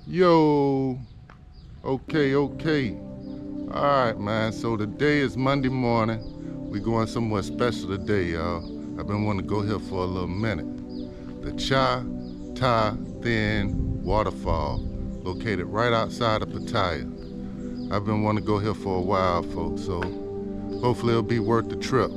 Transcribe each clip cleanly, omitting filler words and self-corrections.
Yo, okay. All right, man. So today is Monday morning. We going somewhere special today, y'all. I've been wanting to go here for a little minute. The Thin waterfall, located right outside of Pattaya. I've been wanting to go here for a while, folks. So hopefully it'll be worth the trip.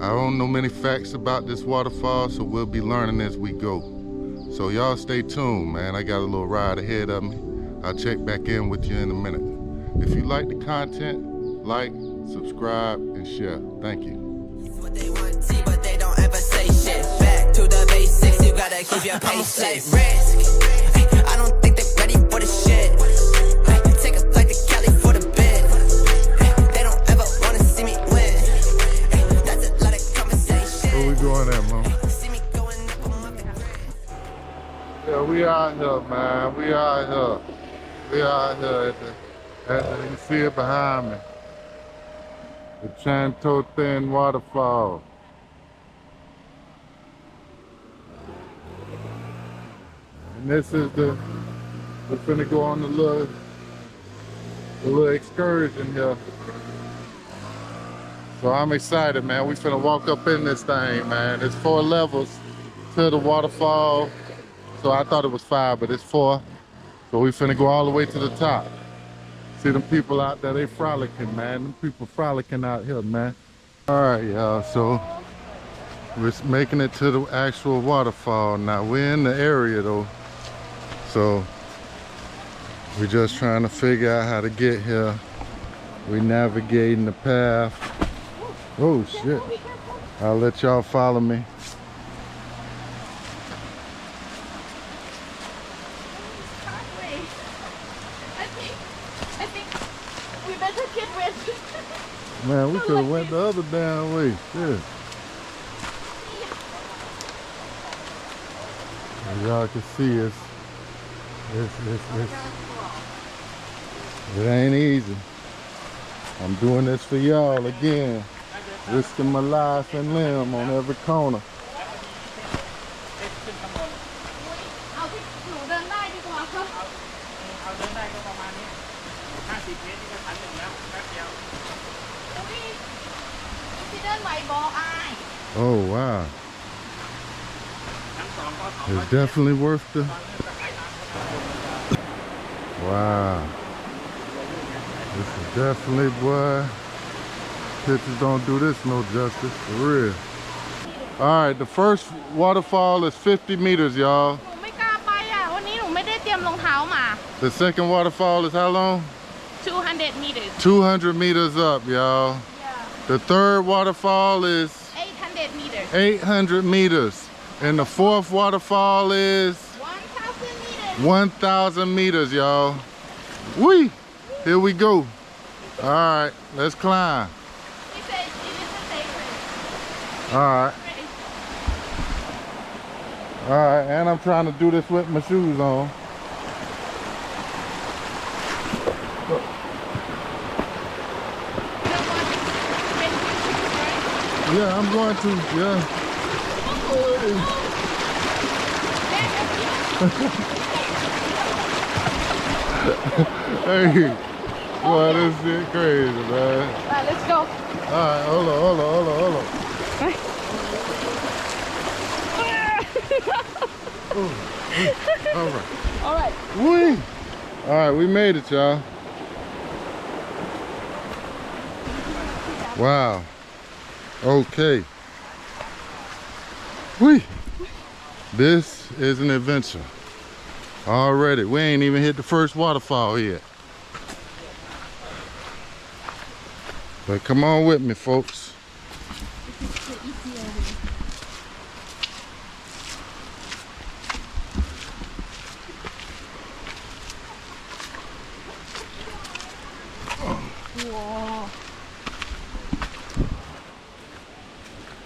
I don't know many facts about this waterfall, so we'll be learning as we go. So y'all stay tuned, man. I got a little ride ahead of me. I'll check back in with you in a minute. If you like the content, like, subscribe, and share. Thank you. What they want to see, but they don't ever say shit. Back to the basics, you gotta keep your patience. Risk. I don't think they're ready for the shit. Take a flight to Cali for the bid. They don't ever wanna see me win. That's a lot of conversation. Where we going at, Mom? See me going up on my friend. Yeah, we out here, man. We out here at the, you see it behind me. The Thin waterfall. And this is we're finna go on the little excursion here. So I'm excited, man. We finna walk up in this thing, man. It's 4 levels to the waterfall. So I thought it was 5, but it's 4. So we finna go all the way to the top. See them people out there, they frolicking, man. Them people frolicking out here, man. All right, y'all, so we're making it to the actual waterfall now. We're in the area though. So we're just trying to figure out how to get here. We're navigating the path. Oh shit. I'll let y'all follow me. Man, we could have went the other damn way. Shit. As y'all can see, it ain't easy. I'm doing this for y'all again. Risking my life and limb on every corner. Oh wow. It's definitely worth the... Wow. This is definitely, boy, pictures don't do this no justice, for real. All right, the first waterfall is 50 meters, y'all. The second waterfall is how long? 200 meters. 200 meters up, y'all. Yeah. The third waterfall is 800 meters. 800 meters. And the fourth waterfall is 1,000 meters. 1,000 meters, y'all. Whee! Here we go. All right, let's climb. He said it is a safe race. All right. All right, and I'm trying to do this with my shoes on. Yeah, I'm going to, yeah. Hey, boy, this shit crazy, man. All right, let's go. All right, hold on. All right. All right. Whee! All right, we made it, y'all. Wow. Okay. Whee! This is an adventure. Already. We ain't even hit the first waterfall yet. But come on with me, folks. Whoa.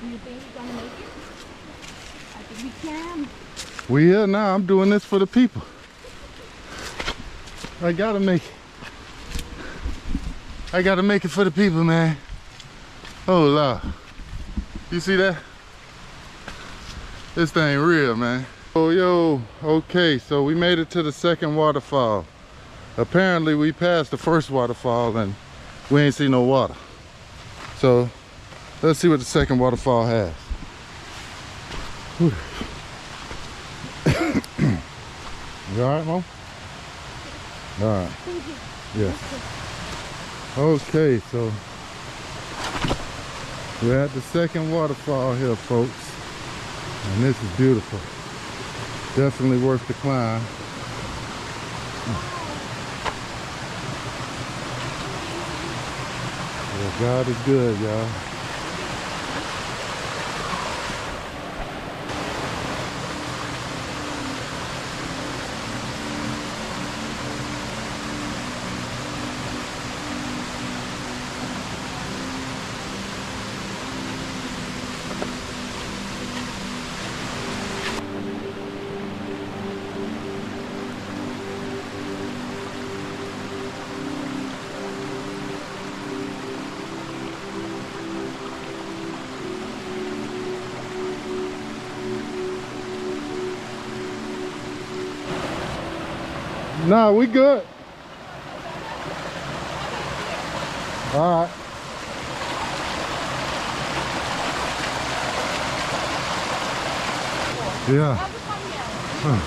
Do you think we're gonna make it? I think we can. We here now. I'm doing this for the people. I gotta make it. I gotta make it for the people, man. Oh Lord. You see that? This thing real, man. Oh, yo, okay, so we made it to the second waterfall. Apparently we passed the first waterfall and we ain't see no water. So let's see what the second waterfall has. Whew. You all right, Mom? All right. Yes. Okay, so we're at the second waterfall here, folks. And this is beautiful. Definitely worth the climb. Yeah, God is good, y'all. Nah, we good. All right. Yeah. Huh.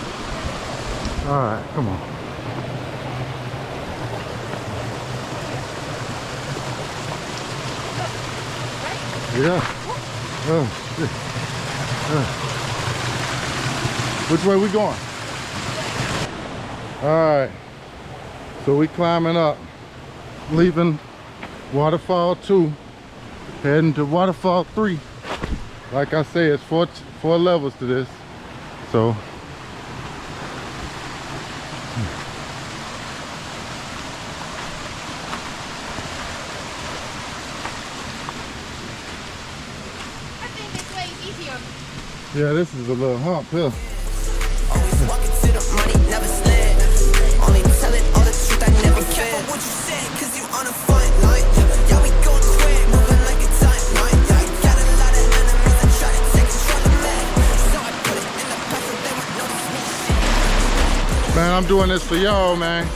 All right, come on. Yeah. Oh, shit. Which way we going? All right. So we climbing up, leaving waterfall 2, heading to waterfall 3. Like I say, it's four levels to this. So I think this way is easier. yeah, this is a little hump here. Always walking to the money, never slid. Only telling all the truth, I never fed. Careful what you say, cause you on a front line. Yeah, we going quick, moving like a timeline. Yeah, got a lot of enemies that try to take control of me. So I put it in the past so they would notice me. Man, I'm doing this for y'all, man.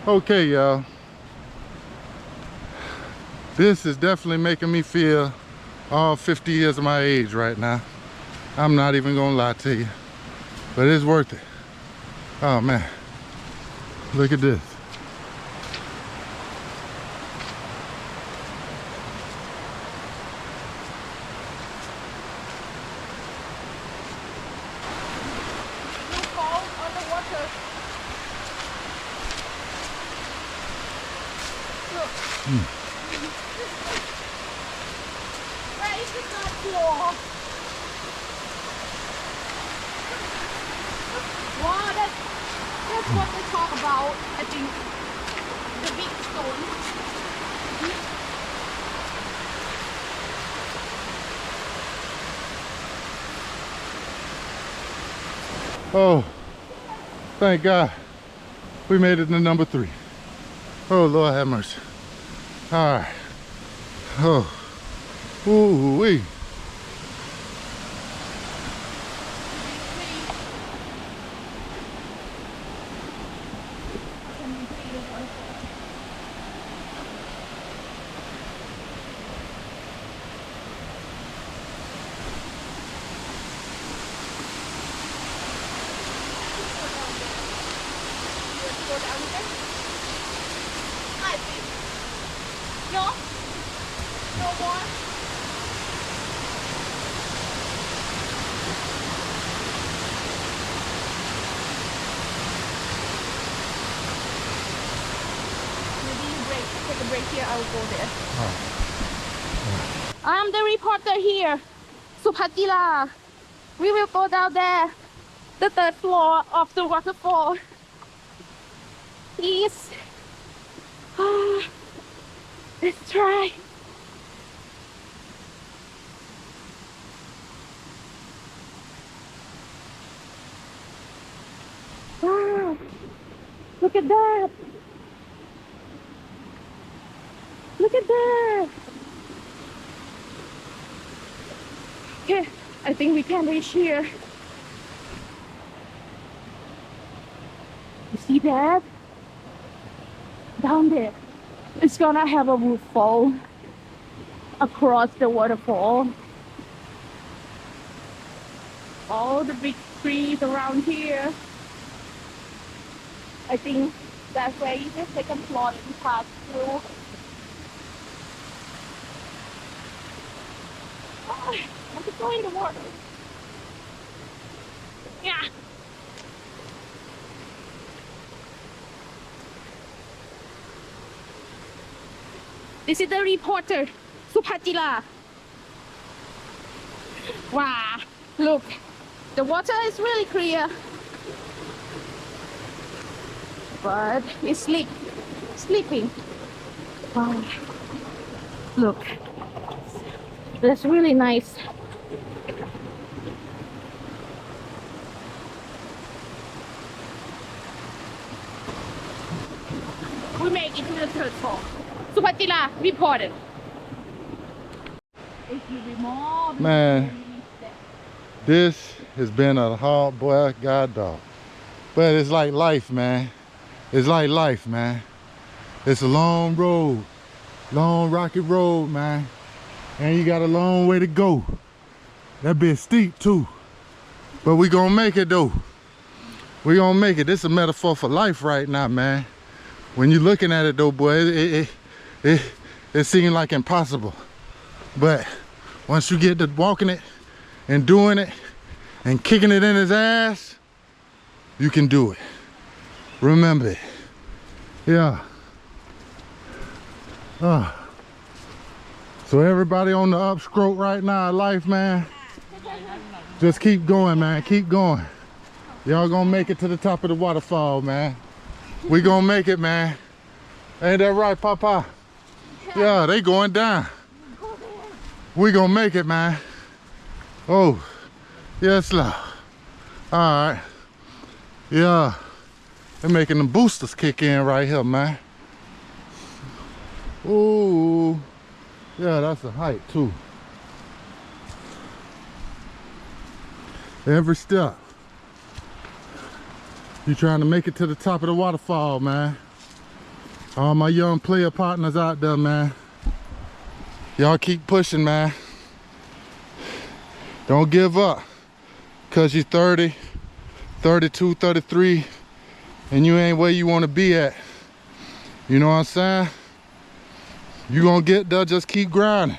Okay, y'all. This is definitely making me feel all 50 years of my age right now. I'm not even gonna lie to you, but it's worth it. Oh man, look at this. You fall on the water. Look. Where is the third floor? Wow, that's what they talk about. I think the big stone. Oh, thank God. We made it to number 3. Oh, Lord have mercy. All right. Oh, ooh-wee. Go down there. I think. No? No more? Maybe you take a break here, I will go there. I'm the reporter here, Supatila. We will go down there, the third floor of the waterfall. Please. Let's try. Look at that. Look at that. Okay, I think we can reach here. You see that? Down there. It's gonna have a waterfall across the waterfall. All the big trees around here. I think that's where the second floor you pass through. Oh, I want to go in the water. Yeah. This is the reporter, Supatila. Wow, look, the water is really clear. But it's sleeping. Wow. Look, that's really nice. We make it to the third floor. Supatila reported. Man, this has been a hard boy god dog. But it's like life, man. It's like life, man. It's a long road, long rocky road, man. And you got a long way to go. That bit steep too. But we gonna make it though. We gonna make it. This is a metaphor for life right now, man. When you're looking at it though, boy, it seems like impossible. But once you get to walking it and doing it and kicking it in his ass, you can do it. Remember it. Yeah. So everybody on the upstroke right now in life, man, just keep going, man. Keep going. Y'all gonna make it to the top of the waterfall, man. We gonna make it, man. Ain't that right, Papa? Yeah, they going down. We gonna make it, man. Oh, yes, love. All right. Yeah. They're making the boosters kick in right here, man. Ooh. Yeah, that's a height too. Every step. You trying to make it to the top of the waterfall, man. All my young player partners out there, man. Y'all keep pushing, man. Don't give up. Cause you're 30, 32, 33. And you ain't where you want to be at. You know what I'm saying? You gonna get there, just keep grinding.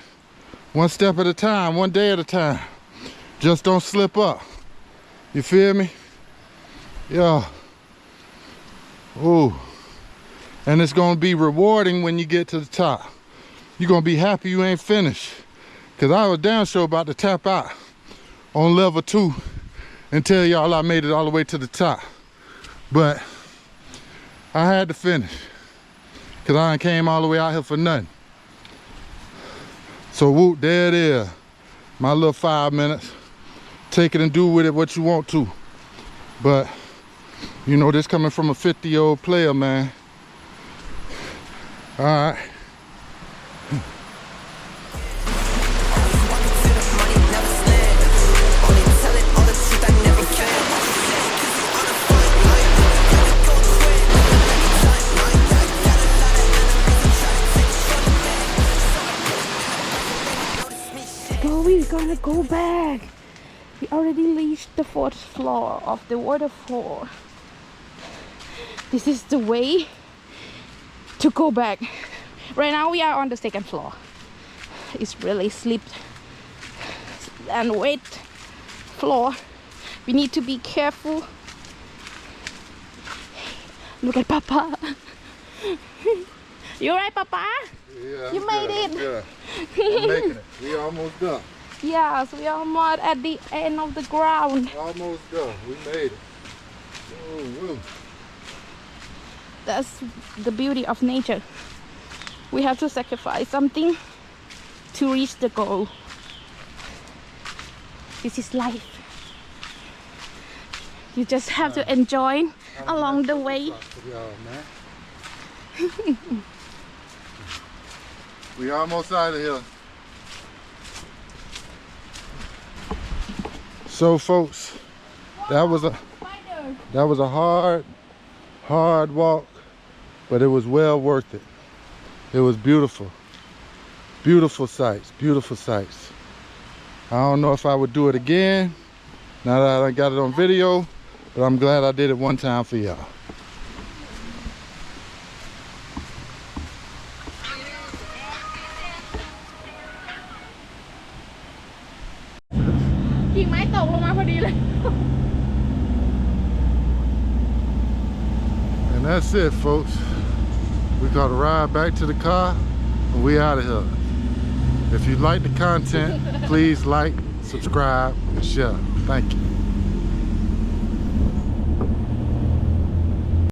One step at a time, one day at a time. Just don't slip up. You feel me? Yeah. Ooh. And it's gonna be rewarding when you get to the top. You're gonna be happy you ain't finished. Cause I was damn sure about to tap out on level 2 and tell y'all I made it all the way to the top. But I had to finish, cause I came all the way out here for nothing. So whoop, there it is. My little 5 minutes. Take it and do with it what you want to. But, you know, this coming from a 50-year-old player, man. All right. We're gonna go back. We already reached the 4th floor of the waterfall. This is the way to go back. Right now we are on the 2nd floor. It's really sleep and wet floor. We need to be careful. Look at Papa. You right, Papa? Yeah, you made it. Yeah. I'm making it. We almost done. Yes, we are almost at the end of the ground. Almost done. We made it. Ooh. That's the beauty of nature. We have to sacrifice something to reach the goal. This is life. You just have to enjoy along the way. We almost out of here. So folks, that was a hard walk, but it was well worth it. It was beautiful. Beautiful sights, beautiful sights. I don't know if I would do it again now that I got it on video, but I'm glad I did it one time for y'all. And that's it, folks. We got a ride back to the car and we out of here. If you like the content, please like, subscribe, and share. Thank you.